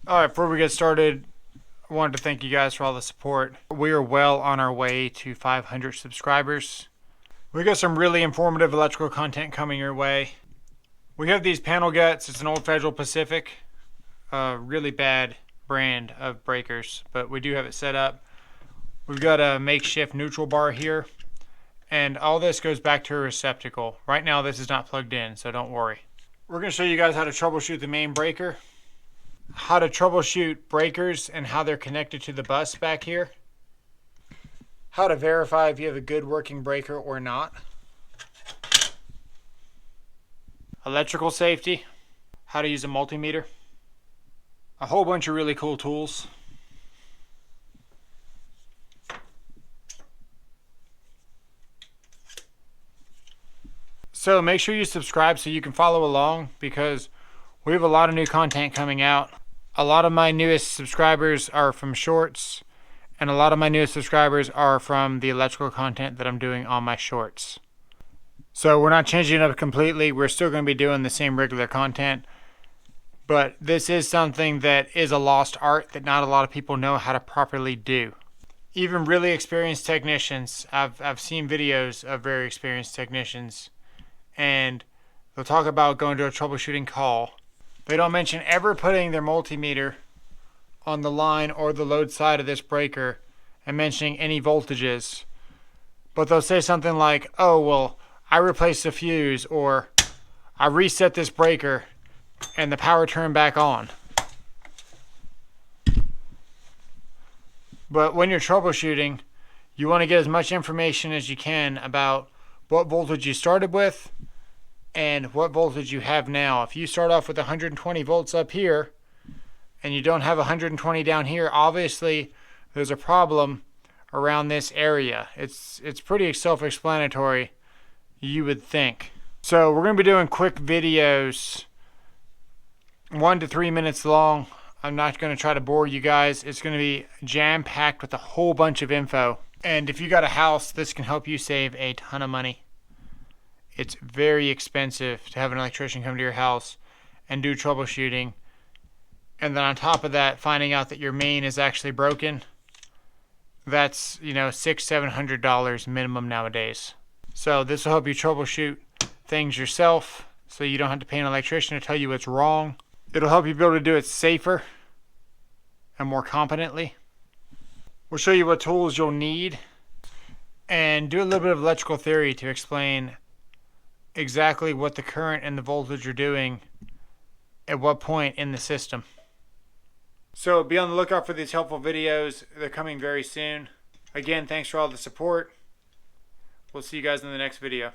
All right, before we get started, I wanted to thank you guys for all the support. We are well on our way to 500 subscribers. We got some really informative electrical content coming your way. We have these panel guts. It's an old Federal Pacific, a really bad brand of breakers, but we do have it set up. We've got a makeshift neutral bar here, and all this goes back to a receptacle. Right now this is not plugged in, so don't worry. We're going to show you guys how to troubleshoot the main breaker, how to troubleshoot breakers and how they're connected to the bus back here, how to verify if you have a good working breaker or not, electrical safety, how to use a multimeter, a whole bunch of really cool tools. So make sure you subscribe so you can follow along, because we have a lot of new content coming out. A lot of my newest subscribers are from shorts, and a lot of my newest subscribers are from the electrical content that I'm doing on my shorts. So we're not changing it up completely. We're still going to be doing the same regular content, but this is something that is a lost art that not a lot of people know how to properly do. Even really experienced technicians, I've seen videos of very experienced technicians, and they'll talk about going to a troubleshooting call. They don't mention ever putting their multimeter on the line or the load side of this breaker and mentioning any voltages. But they'll say something like, oh, well, I replaced the fuse, or I reset this breaker and the power turned back on. But when you're troubleshooting, you want to get as much information as you can about what voltage you started with and what voltage you have now. If you start off with 120 volts up here and you don't have 120 down here, obviously there's a problem around this area. It's pretty self-explanatory, you would think. So we're going to be doing quick videos, 1 to 3 minutes long. I'm not going to try to bore you guys. It's going to be jam-packed with a whole bunch of info. And if you got a house, this can help you save a ton of money. It's very expensive to have an electrician come to your house and do troubleshooting. And then on top of that, finding out that your main is actually broken. That's, $600-700 minimum nowadays. So this will help you troubleshoot things yourself, so you don't have to pay an electrician to tell you what's wrong. It'll help you be able to do it safer and more competently. We'll show you what tools you'll need and do a little bit of electrical theory to explain exactly what the current and the voltage are doing at what point in the system. So be on the lookout for these helpful videos. They're coming very soon. Again, thanks for all the support. We'll see you guys in the next video.